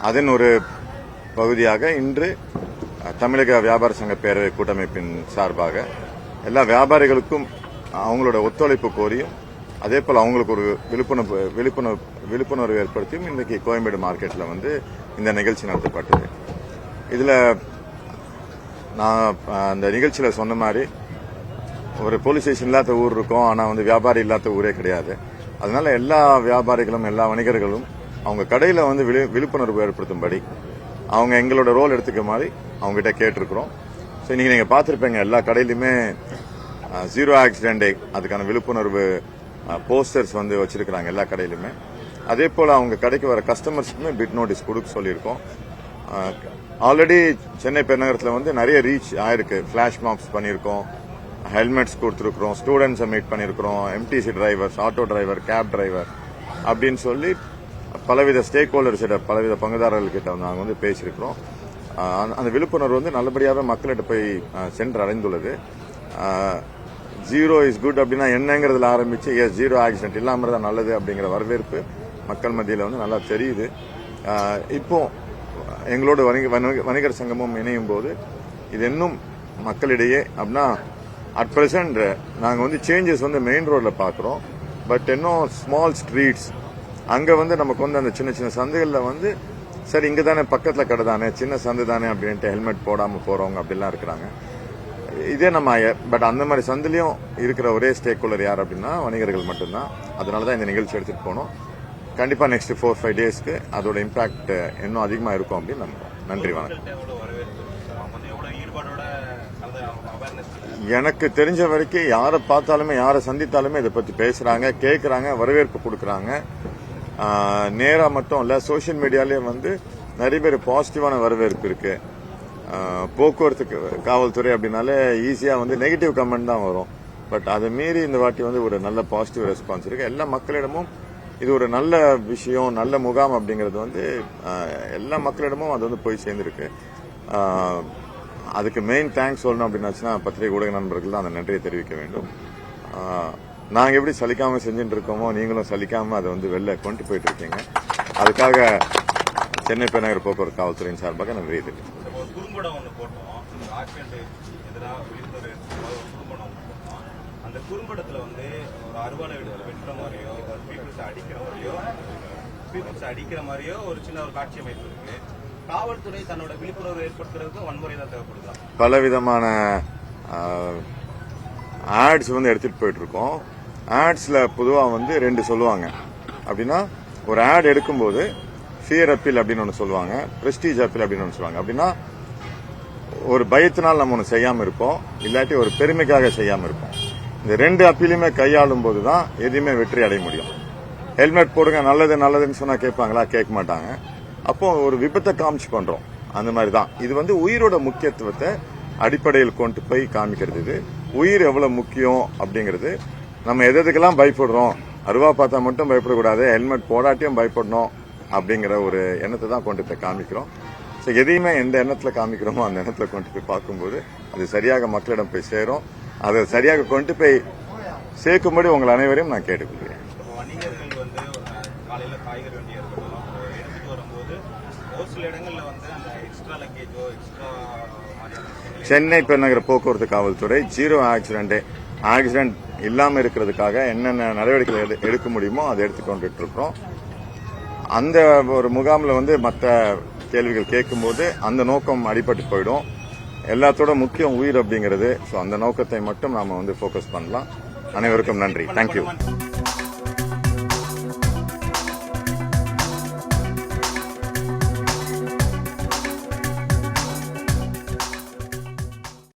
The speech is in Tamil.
அதன் ஒரு பகுதியாக இன்று தமிழக வியாபார சங்க பேரவை கூட்டமைப்பின் சார்பாக எல்லா வியாபாரிகளுக்கும் அவங்களோட ஒத்துழைப்பு கோரியும் அதே போல அவங்களுக்கு ஒரு விழிப்புணர்வு ஏற்படுத்தியும் இன்றைக்கு கோயம்பேடு மார்க்கெட்ல இந்த நிகழ்ச்சி நடத்தப்பட்டது. இதுல நான் அந்த நிகழ்ச்சியில சொன்ன மாதிரி ஒரு போலீஸ் ஸ்டேஷன் இல்லாத ஊர் இருக்கும், ஆனா வியாபாரி இல்லாத ஊரே கிடையாது. அதனால எல்லா வியாபாரிகளும் எல்லா வணிகர்களும் அவங்க கடையில விழிப்புணர்வு ஏற்படுத்தும்படி அவங்க எங்களோட ரோல் எடுத்துக்க மாதிரி அவங்க கிட்ட கேட்டிருக்கிறோம். ஸோ இன்னைக்கு நீங்க பார்த்திருப்பீங்க எல்லா கடையிலுமே ஜீரோ ஆக்சிடென்ட் டே அதுக்கான விழிப்புணர்வு போஸ்டர்ஸ் வச்சிருக்கிறாங்க எல்லா கடையிலுமே. அதே போல அவங்க கடைக்கு வர கஸ்டமர்ஸ்க்குமே பிட் நோட்டீஸ் கொடுக்க சொல்லியிருக்கோம். ஆல்ரெடி சென்னை பெருநகரத்தில் நிறைய ரீச் ஆயிருக்கு. பிளாஷ் மாப்ஸ் பண்ணியிருக்கோம், ஹெல்மெட்ஸ் கொடுத்துருக்கிறோம், ஸ்டூடெண்ட்ஸை மீட் பண்ணியிருக்கிறோம், MTC drivers, auto driver, cab driver அப்படின்னு சொல்லி பலவித ஸ்டேக் ஹோல்டர்ஸ் பலவித பங்குதாரர்கள்கிட்ட நாங்கள் பேசியிருக்கிறோம். அந்த விழிப்புணர்வு நல்லபடியாகவே மக்கள்கிட்ட போய் சென்று அடைந்துள்ளது. ஜீரோ இஸ் குட் அப்படின்னா என்னங்கிறதுல ஆரம்பிச்சு ஜீரோ ஆக்சிடென்ட் இல்லாமல் தான் நல்லது அப்படிங்கிற வரவேற்பு மக்கள் மத்தியில் நல்லா தெரியுது. இப்போ எங்களோட வணிகர் சங்கமும் இணையும் போது இது இன்னும் மக்களிடையே அப்படின்னா அட் பிரசன்ட் நாங்கள் சேஞ்சஸ் மெயின் ரோட்ல பார்க்குறோம். பட் இன்னும் ஸ்மால் ஸ்ட்ரீட்ஸ் அங்கே நமக்கு அந்த சின்ன சின்ன சந்தைகளில் சரி இங்கே தானே பக்கத்தில் கடை தானே சின்ன சந்தை தானே அப்படின்ட்டு ஹெல்மெட் போடாமல் போகிறவங்க அப்படிலாம் இருக்கிறாங்க. இதே நம்ம பட் அந்த மாதிரி சந்திலையும் இருக்கிற ஒரே ஸ்டேக் ஹோல்டர் யார் அப்படின்னா வணிகர்கள் மட்டும்தான். அதனால தான் இந்த நிகழ்ச்சி எடுத்துகிட்டு போனோம். கண்டிப்பாக நெக்ஸ்ட் 4-5 டேஸ்க்கு அதோட இம்பாக்ட் இன்னும் அதிகமாக இருக்கும் அப்படின்னு நம்புறோம். நன்றி, வணக்கம். எனக்கு தெரிஞ்ச வரைக்கும் யாரை பார்த்தாலுமே யாரை சந்தித்தாலுமே இதை பற்றி பேசுறாங்க, கேட்கறாங்க, வரவேற்பு கொடுக்கறாங்க. நேரா மட்டும் இல்ல, சோசியல் மீடியாலே நிறைய பேர் பாசிட்டிவான வரவேற்பு இருக்கு. போக்குவரத்து காவல்துறை அப்படின்னாலே ஈஸியா நெகட்டிவ் கமெண்ட் தான் வரும். பட் அதை மீறி இந்த வாட்டி ஒரு நல்ல பாசிட்டிவ் ரெஸ்பான்ஸ் இருக்கு. எல்லா மக்களிடமும் இது ஒரு நல்ல விஷயம், நல்ல முகாம் அப்படிங்கிறது எல்லா மக்களிடமும் அது போய் சேர்ந்திருக்கு. அதுக்கு மெயின் தேங்க்ஸ் சொல்லணும் அப்படின்னாச்சுன்னா பத்திரிகை ஊடக நண்பர்கள் தான் அந்த நன்றியை தெரிவிக்க வேண்டும். நாங்கள் எப்படி சலிக்காம செஞ்சுட்டு இருக்கோமோ நீங்களும் சலிக்காம அதை வெளில கொண்டு போயிட்டு இருக்கீங்க. அதுக்காக சென்னை பெருநகர போக்குவரத்து காவல்துறையின் சார்பாக நன்றியை தெரிவிக்கிறேன். அந்த குறும்படத்துல ஒரு அறுவாலை வெட்டுற மாதிரியோ பீப்புள்ஸ் அடிக்கிற மாதிரியோ ஒரு சின்ன ஒரு காட்சி அமைப்பு இருக்கு. காவல்துறை தன்னோட விழிப்புணர்வு ஏற்படுத்துறதுக்கு வன்முறை தான் தேவைப்படுதா? பலவிதமான ஆட்ஸ் எடுத்துட்டு போயிட்டு இருக்கோம். ஆட்ஸ்ல பொதுவா 2 சொல்லுவாங்க. அப்படின்னா ஒரு ஆட் எடுக்கும்போது ஃபியர் அப்பீல் அப்படின்னு ஒன்று சொல்லுவாங்க, பிரஸ்டீஜ் அப்பீல் அப்படின்னு ஒன்று சொல்லுவாங்க. அப்படின்னா ஒரு பயத்தினால் நம்ம ஒன்று செய்யாம இருப்போம், இல்லாட்டி ஒரு பெருமைக்காக செய்யாம இருப்போம். இந்த 2 அப்பீலுமே கையாளும் போதுதான் எதுவுமே வெற்றி அடைய முடியும். ஹெல்மெட் போடுங்க நல்லது நல்லதுன்னு சொன்னா கேட்பாங்களா? கேட்க மாட்டாங்க. அப்போ ஒரு விபத்தை காமிச்சு பண்றோம். அந்த மாதிரி தான் இது உயிரோட முக்கியத்துவத்தை அடிப்படையில் கொண்டு போய் காமிக்கிறது. இது உயிர் எவ்வளவு முக்கியம் அப்படிங்கிறது. நம்ம எதுக்கெல்லாம் பயப்படுறோம், அருவா பார்த்தா மட்டும் பயப்படக்கூடாது, ஹெல்மெட் போடாட்டியும் பயப்படணும் அப்படிங்கிற ஒரு எண்ணத்தை தான் கொண்டு போய் காமிக்கிறோம். ஸோ எதையுமே எந்த எண்ணத்துல காமிக்கிறோமோ அந்த எண்ணத்துல கொண்டு போய் பார்க்கும்போது அது சரியாக மக்களிடம் போய் சேரும். அதை சரியாக கொண்டு போய் சேர்க்கும்படி உங்கள் அனைவரையும் நான் கேட்டுக்கொள்கிறேன். சென்னை பெருநகர போக்குவரத்து காவல்துறை ஜீரோ ஆக்சிடென்ட் இல்லாம இருக்கிறதுக்காக என்னென்ன நடவடிக்கைகள் எடுக்க முடியுமோ அதை எடுத்துக்கொண்டு இருக்கோம். அந்த ஒரு முகாம்ல மற்ற கேள்விகள் கேட்கும்போது அந்த நோக்கம் அடிபட்டு போயிடும். எல்லாத்தோட முக்கியம் உயிர் அப்படிங்கிறது. ஸோ அந்த நோக்கத்தை மட்டும் நாம ஃபோக்கஸ் பண்ணலாம். அனைவருக்கும் நன்றி. தேங்க்யூ.